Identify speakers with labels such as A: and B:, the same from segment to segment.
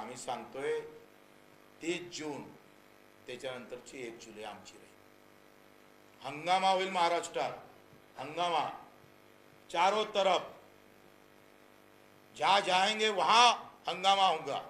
A: आम्ही सांगतोय 30 जून त्याच्यानंतरची 1 जुलै आमची राहील। हंगामा होईल महाराष्ट्रात, हंगामा चारों तरफ, जहाँ जाएंगे वहाँ हंगामा होगा।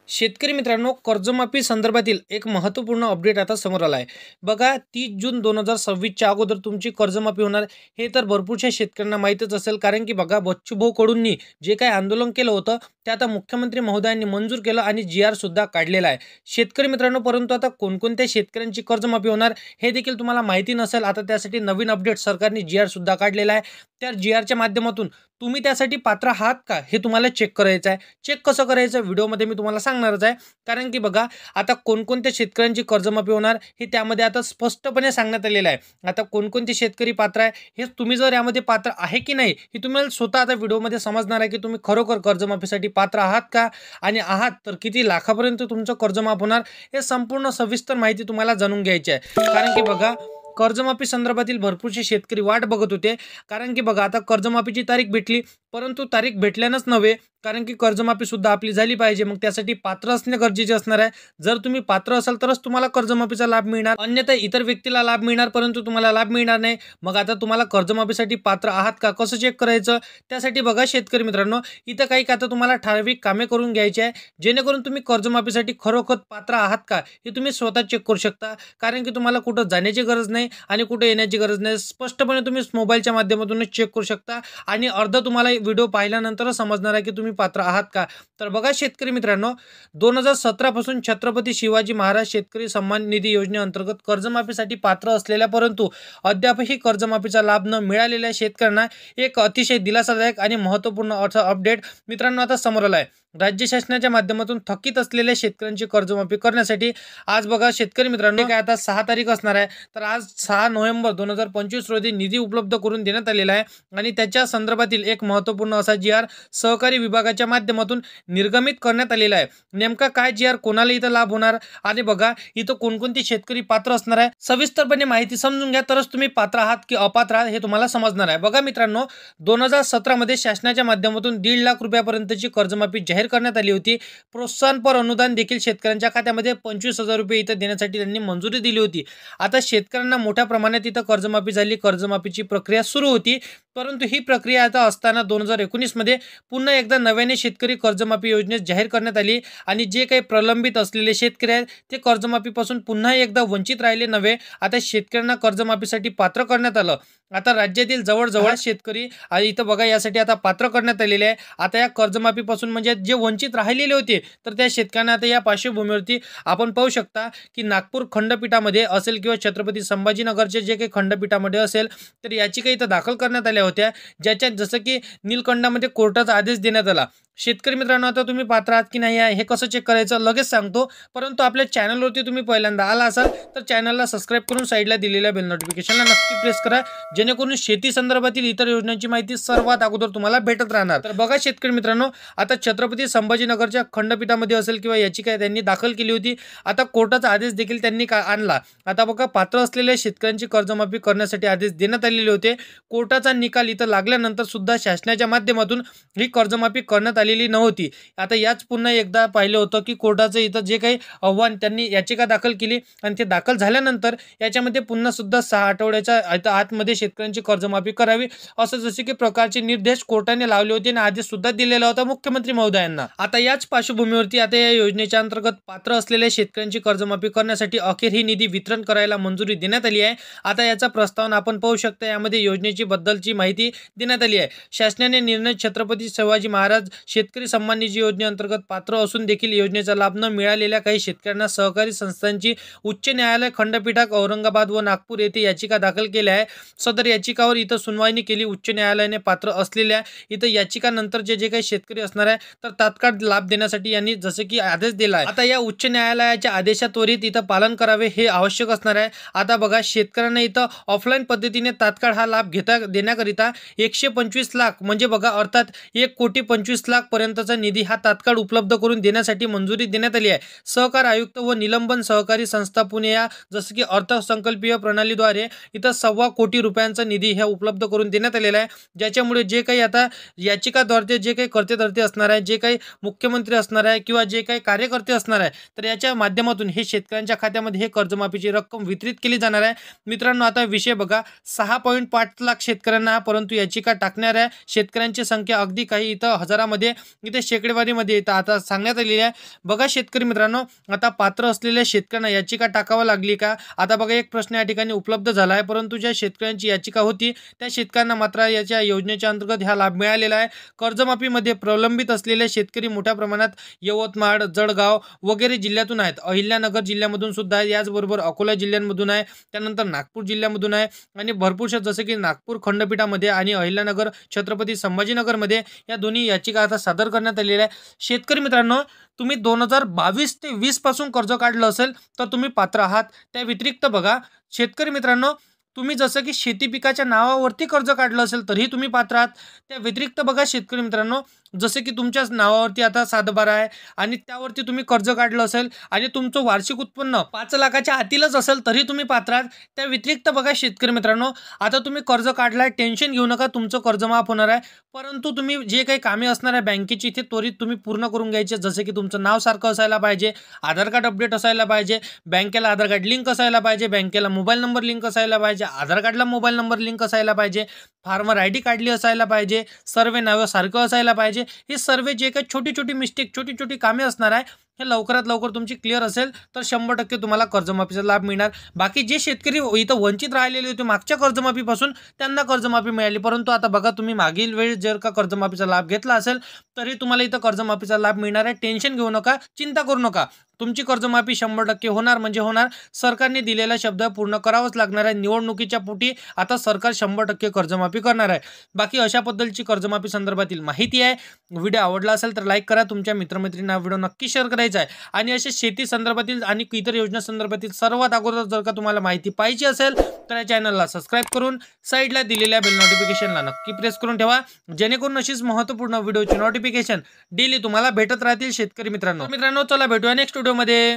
B: शेतकरी मित्रांनो, कर्जमाफी संदर्भातील एक महत्त्वपूर्ण अपडेट आता समोर आला आहे। बघा, 30 जून 2026च्या अगोदर तुमची कर्जमाफी होणार हे तर भरपूरशा शेतकऱ्यांना माहीतच असेल, कारण की बघा, बच्चूभाऊ कडूंनी जे काही आंदोलन केलं होतं ते आता मुख्यमंत्री महोदयांनी मंजूर केलं आणि GR सुद्धा काढलेला आहे शेतकरी मित्रांनो। परंतु आता कोणकोणत्या शेतकऱ्यांची कर्जमाफी होणार हे देखील तुम्हाला माहिती नसेल। आता त्यासाठी नवीन अपडेट सरकारने GR सुद्धा काढलेला आहे। त्या GRच्या माध्यमातून तुम्ही त्यासाठी पात्र आहात का हे तुम्हाला चेक करायचं आहे। चेक कसं करायचं व्हिडिओमध्ये मी तुम्हाला सांगणारच आहे, कारण की बघा, आता कोणकोणत्या शेतकऱ्यांची कर्जमाफी होणार हे त्यामध्ये आता स्पष्टपणे सांगण्यात आलेलं आहे। आता कोणकोणते शेतकरी पात्र आहे हे तुम्ही जर यामध्ये पात्र आहे की नाही हे तुम्हाला स्वतः आता व्हिडिओमध्ये समजणार आहे की तुम्ही खरोखर कर्जमाफीसाठी पात्र आहात का, आणि आहात तर किती लाखापर्यंत तुमचं कर्जमाफ होणार हे संपूर्ण सविस्तर माहिती तुम्हाला जाणून घ्यायची आहे। कारण की बघा, कर्जमाफी संदर्भातील भरपूरसे शेतकरी वाट बघत होते, कारण की बघा, आता कर्जमाफीची तारीख भेटली, परंतु तारीख भेटल्यानंच नव्हे, कारण की कर्जमाफी सुद्धा आपली झाली पाहिजे। मग त्यासाठी पात्र असणे गरजेचे असणार आहे। जर तुम्ही पात्र असाल तरच तुम्हाला कर्जमाफीचा लाभ मिळणार, अन्यथा इतर व्यक्तीला लाभ मिळणार परंतु तुम्हाला लाभ मिळणार नाही। मग आता तुम्हाला कर्जमाफीसाठी पात्र आहात का कसं चेक करायचं, त्यासाठी बघा शेतकरी मित्रांनो, इथं काही आता तुम्हाला ठराविक कामे करून घ्यायची आहे, जेणेकरून तुम्ही कर्जमाफीसाठी खरोखर पात्र आहात का हे तुम्ही स्वतः चेक करू शकता। कारण की तुम्हाला कुठं जाण्याची गरज नाही आणि कुठे येण्याची गरज नाही, स्पष्टपणे तुम्ही मोबाईलच्या माध्यमातून चेक करू शकता आणि अर्ध तुम्हाला व्हिडिओ पाहिल्यानंतर समजणार आहे की तुम्ही पात्र आहात का। तर बघा शेतकरी मित्रांनो, 2017 पासून छत्रपती शिवाजी महाराज शेतकरी सन्मान निधी योजनेअंतर्गत कर्जमाफीसाठी पात्र असलेल्या परंतु अद्यापही कर्जमाफीचा लाभ न मिळालेल्या शेतकऱ्यांना एक अतिशय दिलासादायक आणि महत्त्वपूर्ण अपडेट मित्रांनो आता समोर आला आहे। राज्य शासनाच्या माध्यमातून थकीत असलेल्या शेतकऱ्यांची कर्जमाफी करण्यासाठी आज बघा शेतकरी मित्रांनो, काय आता 6 तारीख असणार आहे, तर आज 6 नोव्हेंबर 2025 रोजी निधी उपलब्ध करून देण्यात आलेला आहे आणि त्याच्या संदर्भातील एक महत्त्वपूर्ण असा GR सहकारी विभागाच्या माध्यमातून निर्गमित करण्यात आलेला आहे। नेमका काय GR, कोणाला इथं लाभ होणार आणि बघा इथं कोणकोणते शेतकरी पात्र असणार आहे, सविस्तरपणे माहिती समजून घ्या, तरच तुम्ही पात्र आहात की अपात्र आहात हे तुम्हाला समजणार आहे। बघा मित्रांनो, 2017 मध्ये शासनाच्या माध्यमातून 1.5 लाख रुपयापर्यंतची कर्जमाफी जाहीर करण्यात आली होती। प्रोत्साहनपर अनुदान देखील शेतकऱ्यांच्या खात्यामध्ये 25,000 रुपये इथं देण्यासाठी त्यांनी मंजुरी दिली होती। आता शेतकऱ्यांना मोठ्या प्रमाणात इथं कर्जमाफी झाली, कर्जमाफीची प्रक्रिया सुरू होती, परंतु ही प्रक्रिया आता असताना 2019 मध्ये पुन्हा एकदा नव्याने शेतकरी कर्जमाफी योजनेत जाहीर करण्यात आली आणि जे काही प्रलंबित असलेले शेतकरी आहेत ते कर्जमाफीपासून पुन्हा एकदा वंचित राहिले नव्हे, आता शेतकऱ्यांना कर्जमाफीसाठी पात्र करण्यात आलं। आता राज्यातील जवळजवळ शेतकरी इथं बघा यासाठी आता पात्र करण्यात आलेले आहे। आता या कर्जमाफीपासून म्हणजे जे वंचित राहिलेले होते तर त्या शेतकऱ्यांना आता या पार्श्वभूमीवरती आपण पाहू शकता की नागपूर खंडपीठामध्ये असेल किंवा छत्रपती संभाजीनगरचे जे काही खंडपीठामध्ये असेल तर याचिका इथं दाखल करण्यात आल्या होत्या, ज्याच्यात जसं की नीलकंठामध्ये कोर्टाचा आदेश देण्यात आला। शेतकरी मित्रांनो, आता तुम्ही पात्र आहात की नाही हे कसं चेक करायचं लगेच सांगतो, परंतु आपल्या चॅनलवरती तुम्ही पहिल्यांदा आला असाल तर चॅनलला सबस्क्राईब करून साईडला दिलेल्या बेल नोटिफिकेशनला नक्की प्रेस करा, जेणेकरून शेती संदर्भातील इतर योजनांची माहिती सर्वात अगोदर तुम्हाला भेटत राहणार। तर बघा शेतकरी मित्रांनो, आता छत्रपती संभाजीनगरच्या खंडपीठामध्ये असेल किंवा याचिका त्यांनी दाखल केली होती, आता कोर्टाचा आदेश देखील त्यांनी आणला। आता बघा, पात्र असलेल्या शेतकऱ्यांची कर्जमाफी करण्यासाठी आदेश देण्यात आलेले होते। कोर्टाचा निकाल इथं लागल्यानंतर सुद्धा शासनाच्या माध्यमातून ही कर्जमाफी करण्यात आलेली नव्हती। आता याच पुन्हा एकदा पाहिलं होतं की कोर्टाचं इथं जे काही आव्हान त्यांनी याचिका दाखल केली आणि ते दाखल झाल्यानंतर याच्यामध्ये पुन्हा सुद्धा 6 आठवड्याच्या आतमध्ये शेतकऱ्यांची कर्जमाफी करावी असं जसे की प्रकारचे निर्देश कोर्टाने लावले होते आणि आदेश सुद्धा दिलेला होता मुख्यमंत्री महोदयांना। आता याच पार्श्वभूमीवरती आता या योजनेच्या अंतर्गत पात्र असलेल्या शेतकऱ्यांची कर्जमाफी करण्यासाठी अखेर ही निधी वितरण करायला मंजुरी देण्यात आली आहे। आता याचा प्रस्तावना आपण पाहू शकता, यामध्ये योजनेची बद्दलची माहिती देण्यात आली आहे। शासनाने निर्णय छत्रपती शिवाजी महाराज शेतकरी सन्मान निधी योजनेअंतर्गत पात्र असून देखील योजनेचा लाभ न मिळालेल्या काही शेतकऱ्यांना सहकारी संस्थांची उच्च न्यायालय खंडपीठात औरंगाबाद व नागपूर येथे याचिका दाखल केल्या आहे। सदर याचिकावर इथं सुनवाई केली। उच्च न्यायालयाने पात्र असलेल्या इथं याचिकानंतर जे काही शेतकरी असणार आहे तर तात्काळ लाभ देण्यासाठी यांनी जसे की आदेश दिला आहे। आता या उच्च न्यायालयाच्या आदेशात त्वरित इथं पालन करावे हे आवश्यक असणार आहे। आता बघा, शेतकऱ्यांना इथं ऑफलाईन पद्धतीने तात्काळ हा लाभ देण्याकरिता 125 लाख म्हणजे बघा अर्थात 1,25,00,000 पर्यंतचा निधी हा तात्काळ उपलब्ध करून देण्यासाठी मंजुरी देण्यात आली आहे। सहकार आयुक्त व निलंबन सहकारी संस्था पुणे या जसं की अर्थसंकल्पीय प्रणालीद्वारे इथं 1.25 कोटी रुपयांचा निधी हा उपलब्ध करून देण्यात आलेला आहे, ज्याच्यामुळे जे काही आता याचिकाद्वारे जे काही कर्तेधर्ते असणार आहे, जे काही मुख्यमंत्री असणार आहे किंवा जे काही कार्यकर्ते असणार आहे, तर याच्या माध्यमातून हे शेतकऱ्यांच्या खात्यामध्ये हे कर्जमाफीची रक्कम वितरित केली जाणार आहे। मित्रांनो, आता विषय बघा, 6.5 लाख शेतकऱ्यांना, परंतु याचिका टाकणाऱ्या शेतकऱ्यांची संख्या अगदी काही इथं हजारामध्ये, इथे शेकडेवारीमध्ये इथं आता सांगण्यात आलेली आहे। बघा शेतकरी मित्रांनो, आता पात्र असलेल्या शेतकऱ्यांना याचिका टाकावा लागली का? आता बघा, एक प्रश्न या ठिकाणी उपलब्ध झाला आहे, परंतु ज्या शेतकऱ्यांची याचिका होती त्या शेतकऱ्यांना मात्र याच्या योजनेच्या अंतर्गत हा लाभ मिळालेला आहे। कर्जमाफीमध्ये प्रलंबित असलेले शेतकरी मोठ्या प्रमाणात यवतमाळ, जळगाव वगैरे जिल्ह्यातून आहेत, अहिल्यानगर जिल्ह्यामधून सुद्धा आहे, याचबरोबर अकोला जिल्ह्यांमधून आहे, त्यानंतर नागपूर जिल्ह्यामधून आहे आणि भरपूरशा जसे की नागपूर खंडपीठामध्ये आणि अहिल्यानगर छत्रपती संभाजीनगरमध्ये या दोन्ही याचिका आता सादर करण्यात आलेल्या आहे। शेतकरी मित्रांनो, तुम्ही 2022 ते 20 पासून कर्ज काढलं असेल तर तुम्ही पात्र आहात। त्या व्यतिरिक्त बघा शेतकरी मित्रांनो, तुम्ही जसं की शेती पिकाच्या नावावरती कर्ज काढलं असेल तरीही तुम्ही पात्र आहात। त्या व्यतिरिक्त बघा शेतकरी मित्रांनो, जसे की तुमच्याच नावावरती आता 7/12 आहे आणि त्यावरती तुम्ही कर्ज काढलं असेल आणि तुमचं वार्षिक उत्पन्न 5 लाखाच्या आतीलच असेल तरी तुम्ही पात्र आहात। त्या व्यतिरिक्त बघा शेतकरी मित्रांनो, आता तुम्ही कर्ज काढलाय, टेन्शन घेऊ नका, तुमचं कर्ज माफ होणार आहे, परंतु तुम्ही जे काही कामे असणार आहे बँकेची ते त्वरित तुम्ही पूर्ण करून घ्यायचे। जसे की तुमचं नाव सारखं असायला पाहिजे, आधार कार्ड अपडेट असायला पाहिजे, बँकेला आधार कार्ड लिंक असायला पाहिजे, बँकेला मोबाईल नंबर लिंक असायला पाहिजे, आधार कार्डला मोबाईल नंबर लिंक असायला पाहिजे, फार्मर आयडी काढली असायला पाहिजे, सर्वे नाव सारखं असायला पाहिजे। हे सर्व जे काही छोटी छोटी मिस्टेक, छोटी छोटी कामे असणार आहे, हे लवकरात लवकर तुमची क्लिअर असेल तर 100% तुम्हाला कर्जमाफीचा लाभ मिळणार। बाकी जे शेतकरी इथं वंचित राहिलेले होते मागच्या कर्जमाफीपासून, त्यांना कर्जमाफी मिळाली, परंतु आता बघा, तुम्ही मागील वेळी जर का कर्जमाफीचा लाभ घेतला असेल तरी तुम्हाला इथं कर्जमाफीचा लाभ मिळणार आहे। टेन्शन घेऊ नका, चिंता करू नका, तुमची कर्जमाफी 100% होणार म्हणजे होणार। सरकारने दिलेला शब्द पूर्ण करावाच लागणार आहे। निवडणुकीच्या पोटी आता सरकार 100% कर्जमाफी करणार आहे। बाकी अशा पद्धतीची कर्जमाफी संदर्भातील माहिती आहे। व्हिडिओ आवडला असेल तर लाईक करा, तुमच्या मित्रमैत्रिणींना व्हिडिओ नक्की शेअर करायचा आहे आणि अशा शेती संदर्भातील आणि इतर योजना संदर्भातील सर्वात अगोदर जर का तुम्हाला माहिती पाहिजे असेल तर या चॅनलला सबस्क्राईब करून साईडला दिलेल्या बेल नोटिफिकेशनला नक्की प्रेस करून ठेवा, जेणेकरून अशीच महत्त्वपूर्ण व्हिडिओची नोटिफिकेशन डेली तुम्हाला भेटत राहतील शेतकरी मित्रांनो। चला भेटूया नेक्स्ट व्हिडिओमध्ये।